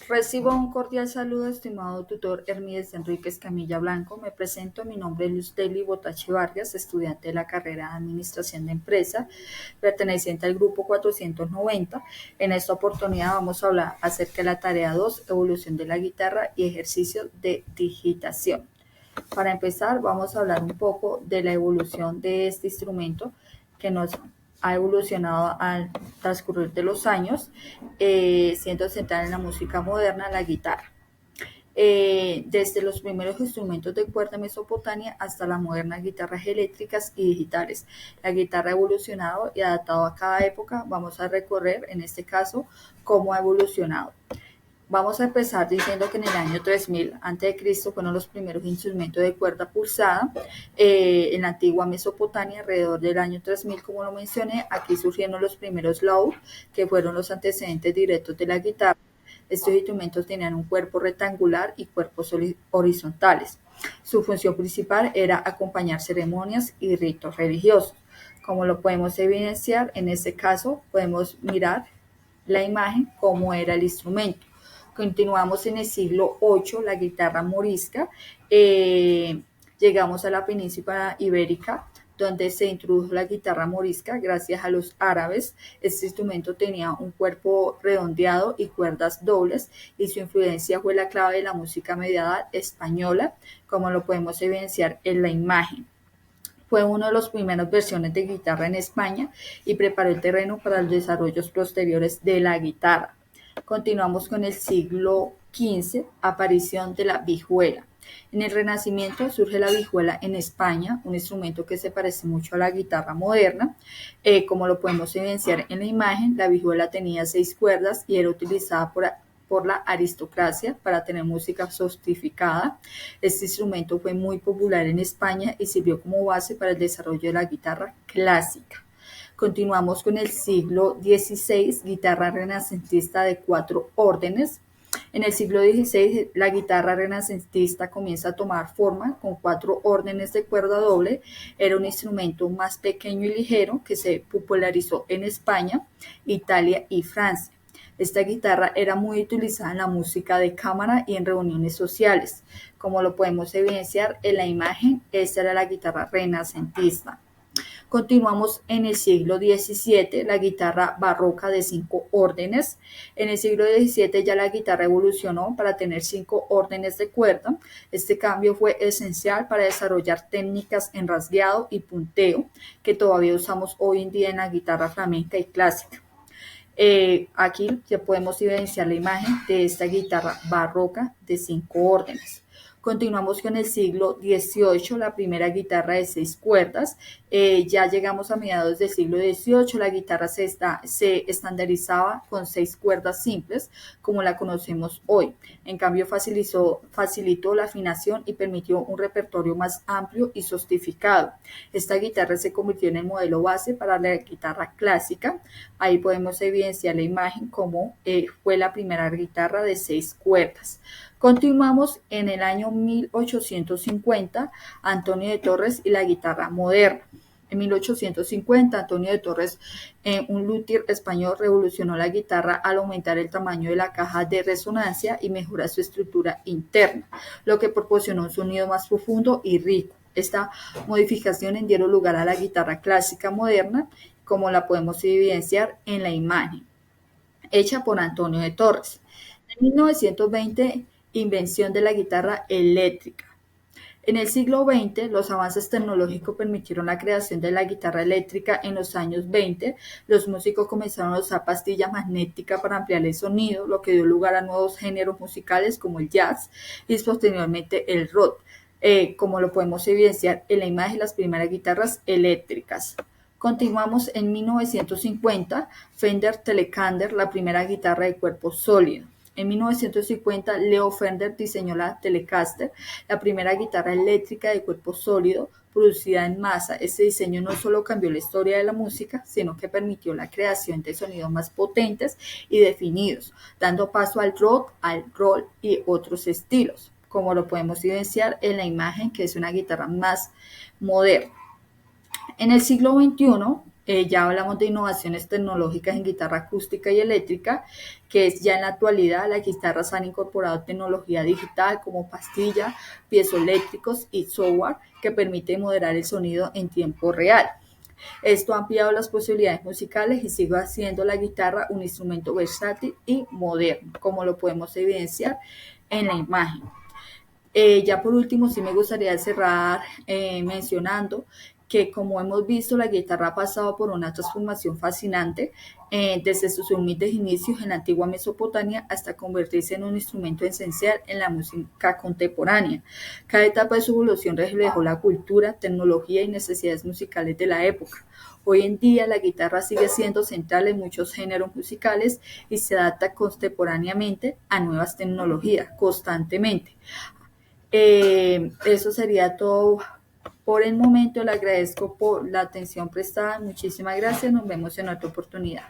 Recibo un cordial saludo, estimado tutor Hermídez Enríquez Camilla Blanco. Me presento, mi nombre es Luz Deli Botachi Vargas, estudiante de la carrera de Administración de Empresa, perteneciente al grupo 490. En esta oportunidad vamos a hablar acerca de la tarea 2, evolución de la guitarra y ejercicio de digitación. Para empezar, vamos a hablar un poco de la evolución de este instrumento que nos ha evolucionado al transcurrir de los años, siendo central en la música moderna, la guitarra. Desde los primeros instrumentos de cuerda mesopotamia hasta las modernas guitarras eléctricas y digitales. La guitarra ha evolucionado y adaptado a cada época. Vamos a recorrer, en este caso, cómo ha evolucionado. Vamos a empezar diciendo que en el año 3000 a.C. fueron los primeros instrumentos de cuerda pulsada en la antigua Mesopotamia, alrededor del año 3000, como lo mencioné. Aquí surgieron los primeros laúd, que fueron los antecedentes directos de la guitarra. Estos instrumentos tenían un cuerpo rectangular y cuerpos horizontales. Su función principal era acompañar ceremonias y ritos religiosos. Como lo podemos evidenciar, en este caso podemos mirar la imagen, cómo era el instrumento. Continuamos en el siglo VIII, la guitarra morisca. Llegamos a la península ibérica, donde se introdujo la guitarra morisca gracias a los árabes. Este instrumento tenía un cuerpo redondeado y cuerdas dobles, y su influencia fue la clave de la música medieval española, como lo podemos evidenciar en la imagen. Fue una de las primeras versiones de guitarra en España y preparó el terreno para los desarrollos posteriores de la guitarra. Continuamos con el siglo XV, aparición de la vihuela. En el Renacimiento surge la vihuela en España, un instrumento que se parece mucho a la guitarra moderna. Como lo podemos evidenciar en la imagen, la vihuela tenía 6 cuerdas y era utilizada por la aristocracia para tener música sofisticada. Este instrumento fue muy popular en España y sirvió como base para el desarrollo de la guitarra clásica. Continuamos con el siglo XVI, guitarra renacentista de 4 órdenes. En el siglo XVI, la guitarra renacentista comienza a tomar forma con 4 órdenes de cuerda doble. Era un instrumento más pequeño y ligero que se popularizó en España, Italia y Francia. Esta guitarra era muy utilizada en la música de cámara y en reuniones sociales. Como lo podemos evidenciar en la imagen, esta era la guitarra renacentista. Continuamos en el siglo XVII, la guitarra barroca de 5 órdenes. En el siglo XVII ya la guitarra evolucionó para tener 5 órdenes de cuerda. Este cambio fue esencial para desarrollar técnicas en rasgueado y punteo que todavía usamos hoy en día en la guitarra flamenca y clásica. Aquí ya podemos evidenciar la imagen de esta guitarra barroca de 5 órdenes. Continuamos con el siglo XVIII, la primera guitarra de 6 cuerdas. Ya llegamos a mediados del siglo XVIII, la guitarra se estandarizaba con 6 cuerdas simples, como la conocemos hoy. En cambio, facilitó la afinación y permitió un repertorio más amplio y sofisticado. Esta guitarra se convirtió en el modelo base para la guitarra clásica. Ahí podemos evidenciar la imagen como fue la primera guitarra de 6 cuerdas. Continuamos en el año 1850, Antonio de Torres y la guitarra moderna. En 1850, Antonio de Torres, un luthier español, revolucionó la guitarra al aumentar el tamaño de la caja de resonancia y mejorar su estructura interna, lo que proporcionó un sonido más profundo y rico. Esta modificación dio lugar a la guitarra clásica moderna, como la podemos evidenciar en la imagen, hecha por Antonio de Torres. En 1920, invención de la guitarra eléctrica. En el siglo XX, los avances tecnológicos permitieron la creación de la guitarra eléctrica. En los años 20, los músicos comenzaron a usar pastillas magnéticas para ampliar el sonido, lo que dio lugar a nuevos géneros musicales como el jazz y posteriormente el rock, como lo podemos evidenciar en la imagen, las primeras guitarras eléctricas. Continuamos en 1950, Fender Telecaster, la primera guitarra de cuerpo sólido. En 1950, Leo Fender diseñó la Telecaster, la primera guitarra eléctrica de cuerpo sólido producida en masa. Este diseño no solo cambió la historia de la música, sino que permitió la creación de sonidos más potentes y definidos, dando paso al rock, al roll y otros estilos, como lo podemos evidenciar en la imagen, que es una guitarra más moderna. En el siglo XXI, Ya hablamos de innovaciones tecnológicas en guitarra acústica y eléctrica, que es ya en la actualidad las guitarras han incorporado tecnología digital como pastilla, piezoeléctricos y software que permite moderar el sonido en tiempo real. Esto ha ampliado las posibilidades musicales y sigue haciendo la guitarra un instrumento versátil y moderno, como lo podemos evidenciar en la imagen. Ya por último, sí me gustaría cerrar mencionando que como hemos visto, la guitarra ha pasado por una transformación fascinante desde sus humildes inicios en la antigua Mesopotamia hasta convertirse en un instrumento esencial en la música contemporánea. Cada etapa de su evolución reflejó la cultura, tecnología y necesidades musicales de la época. Hoy en día la guitarra sigue siendo central en muchos géneros musicales y se adapta contemporáneamente a nuevas tecnologías constantemente. Eso sería todo por el momento. Le agradezco por la atención prestada. Muchísimas gracias. Nos vemos en otra oportunidad.